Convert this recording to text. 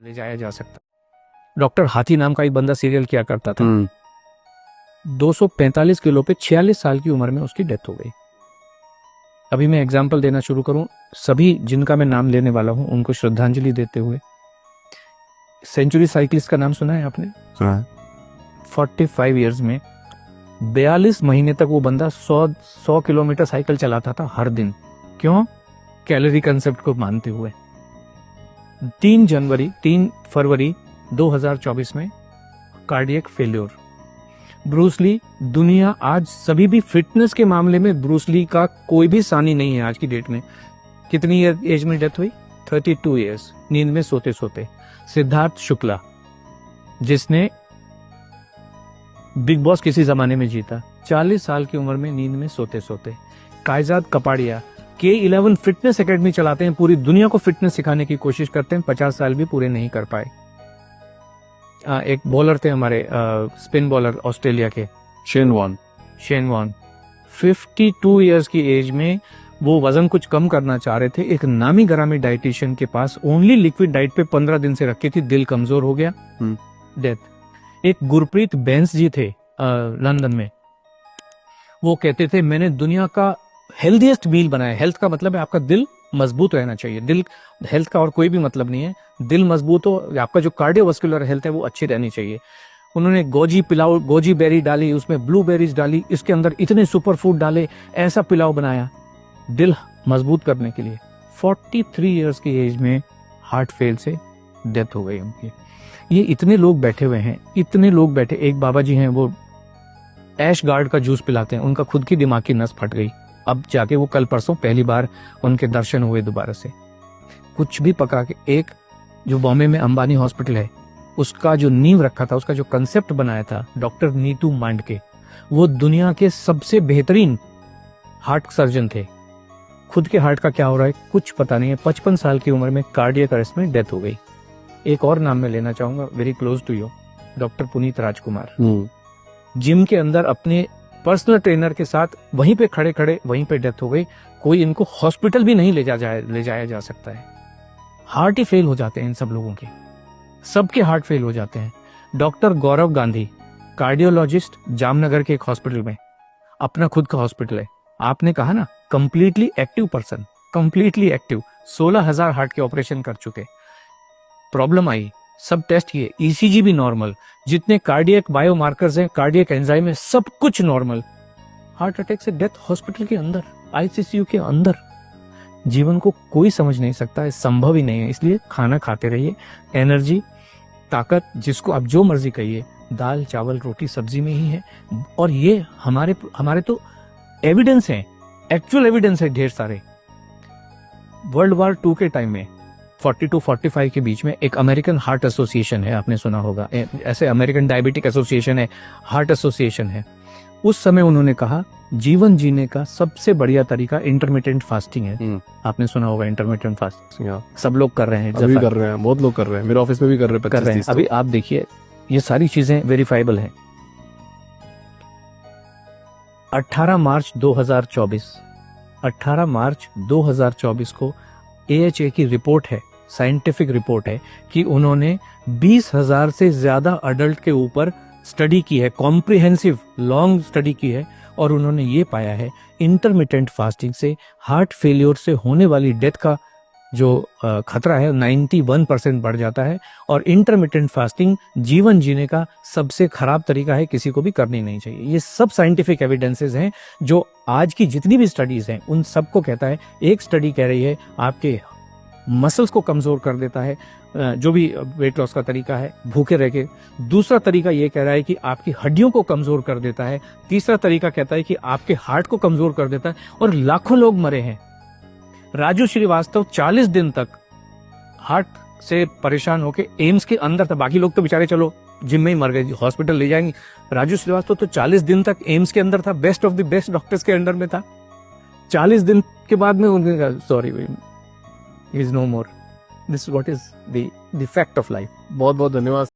ले जाया जा सकता। डॉक्टर हाथी नाम का एक बंदा सीरियल किया करता था। 245 किलो पे 46 साल की उम्र में उसकी डेथ हो गई। अभी मैं एग्जाम्पल देना शुरू करूं, सभी जिनका मैं नाम लेने वाला हूं उनको श्रद्धांजलि देते हुए। सेंचुरी साइकिलिस्ट का नाम सुना है आपने? सुना है। 45 इयर्स में 42 महीने तक वो बंदा 100 किलोमीटर साइकिल चलाता था हर दिन। क्यों? कैलोरी कंसेप्ट को मानते हुए। 3 फरवरी 2024 में कार्डियक फेल्योर। ब्रूस ली, दुनिया आज सभी भी फिटनेस के मामले में ब्रूस ली का कोई भी सानी नहीं है आज की डेट में। कितनी एज में डेथ हुई? 32 इयर्स, नींद में सोते सोते। सिद्धार्थ शुक्ला, जिसने बिग बॉस किसी जमाने में जीता, 40 साल की उम्र में नींद में सोते सोते। कायजाद कपाड़िया K11 फिटनेस एकेडमी चलाते हैं, पूरी दुनिया को फिटनेस सिखाने की कोशिश करते हैं, 50 साल भी पूरे नहीं कर पाए। एक बॉलर थे हमारे, स्पिन बॉलर ऑस्ट्रेलिया के, शेन वॉन 52 इयर्स की एज में वो वजन कुछ कम करना चाह रहे थे। एक नामी गरामी डाइटिशियन के पास ओनली लिक्विड डाइट पे 15 दिन से रखी थी, दिल कमजोर हो गया, डेथ। एक गुरप्रीत बैंस जी थे लंदन में, वो कहते थे मैंने दुनिया का हेल्दीएस्ट मील बनाया। हेल्थ का मतलब है आपका दिल मजबूत रहना चाहिए। दिल, हेल्थ का और कोई भी मतलब नहीं है। दिल मजबूत हो, आपका जो कार्डियोवास्कुलर हेल्थ है वो अच्छी रहनी चाहिए। उन्होंने गोजी पिलाओ, गोजी बेरी डाली, उसमें ब्लूबेरीज डाली, इसके अंदर इतने सुपर फूड डाले, ऐसा पिलाओ बनाया दिल मजबूत करने के लिए। 43 इयर्स की एज में हार्ट फेल से डेथ हो गई उनकी। ये इतने लोग बैठे हुए हैं, इतने लोग बैठे। एक बाबा जी हैं, वो ऐश गार्ड का जूस पिलाते हैं, उनका खुद की दिमाग की नस फट गई। अब जाके वो कल परसों पहली बार उनके दर्शन हुए दोबारा से। कुछ भी पका के, एक जो बॉम्बे में अंबानी हॉस्पिटल है, उसका जो नींव रखा था, उसका जो कंसेप्ट बनाया था डॉक्टर नीतू मांडके, वो दुनिया के सबसे बेहतरीन हार्ट सर्जन थे। खुद के हार्ट का क्या हो रहा है कुछ पता नहीं है। 55 साल की उम्र में कार्डियक अरेस्ट में डेथ हो गई। एक और नाम मैं लेना चाहूंगा, very close to you, doctor Puneet Rajkumar. Gym के अंदर अपने पर्सनल ट्रेनर के साथ वहीं पे खड़े खड़े वहीं पे डेथ हो गई। कोई इनको हॉस्पिटल भी नहीं ले जाया जा सकता है। हार्ट ही फेल हो जाते हैं इन सब लोगों के, सबके हार्ट फेल हो जाते हैं। डॉक्टर गौरव गांधी, कार्डियोलॉजिस्ट, जामनगर के एक हॉस्पिटल में, अपना खुद का हॉस्पिटल है। आपने कहा ना completely active person, completely active, 16,000 heart के ऑपरेशन कर चुके। प्रॉब्लम आई, सब टेस्ट किए, ईसीजी भी नॉर्मल, जितने कार्डियक बायोमार्कर्स हैं, कार्डियक एंजाइम है, सब कुछ नॉर्मल। हार्ट अटैक से डेथ हॉस्पिटल के अंदर, आईसीयू के अंदर। जीवन को कोई समझ नहीं सकता है, संभव ही नहीं है। इसलिए खाना खाते रहिए, एनर्जी, ताकत, जिसको आप जो मर्जी कहिए, दाल चावल रोटी सब्जी में ही है। और ये हमारे तो एविडेंस है, एक्चुअल एविडेंस है ढेर सारे। वर्ल्ड वॉर 2 के टाइम में 40-45 के बीच में एक अमेरिकन हार्ट एसोसिएशन है, आपने सुना होगा, ऐसे अमेरिकन डायबिटिक एसोसिएशन है, हार्ट एसोसिएशन है। उस समय उन्होंने कहा जीवन जीने का सबसे बढ़िया तरीका इंटरमिटेंट फास्टिंग है। आपने सुना होगा इंटरमिटेंट फास्टिंग, सब लोग कर रहे हैं, अभी कर रहे हैं, बहुत लोग कर रहे हैं, मेरे ऑफिस में भी कर रहे हैं। अभी आप देखिए, ये सारी चीजें वेरीफाइबल हैं। 18 मार्च 2024 को AHA की रिपोर्ट है, साइंटिफिक रिपोर्ट है, कि उन्होंने 20,000 से ज्यादा अडल्ट के ऊपर स्टडी की है, कॉम्प्रिहेंसिव लॉन्ग स्टडी की है, और उन्होंने ये पाया है इंटरमिटेंट फास्टिंग से हार्ट फेलियर से होने वाली डेथ का जो खतरा है 91% बढ़ जाता है। और इंटरमिटेंट फास्टिंग जीवन जीने का सबसे खराब तरीका है, किसी को भी करनी नहीं चाहिए। ये सब साइंटिफिक एविडेंसेस हैं, जो आज की जितनी भी स्टडीज हैं उन सबको कहता है। एक स्टडी कह रही है आपके मसल्स को कमजोर कर देता है, जो भी वेट लॉस का तरीका है, भूखे रह के। दूसरा तरीका ये कह रहा है कि आपकी हड्डियों को कमजोर कर देता है। तीसरा तरीका कहता है कि आपके हार्ट को कमजोर कर देता है। और लाखों लोग मरे हैं। राजू श्रीवास्तव 40 दिन तक हार्ट से परेशान होकर एम्स के अंदर था। बाकी लोग तो बेचारे चलो जिम में ही मर गए, हॉस्पिटल ले जाएंगे। राजू श्रीवास्तव तो 40 दिन तक एम्स के अंदर था, best of the best doctors के अंडर में था। 40 दिन के बाद में उन्होंने कहा sorry, is no more. This what is the fact of life. बहुत बहुत धन्यवाद।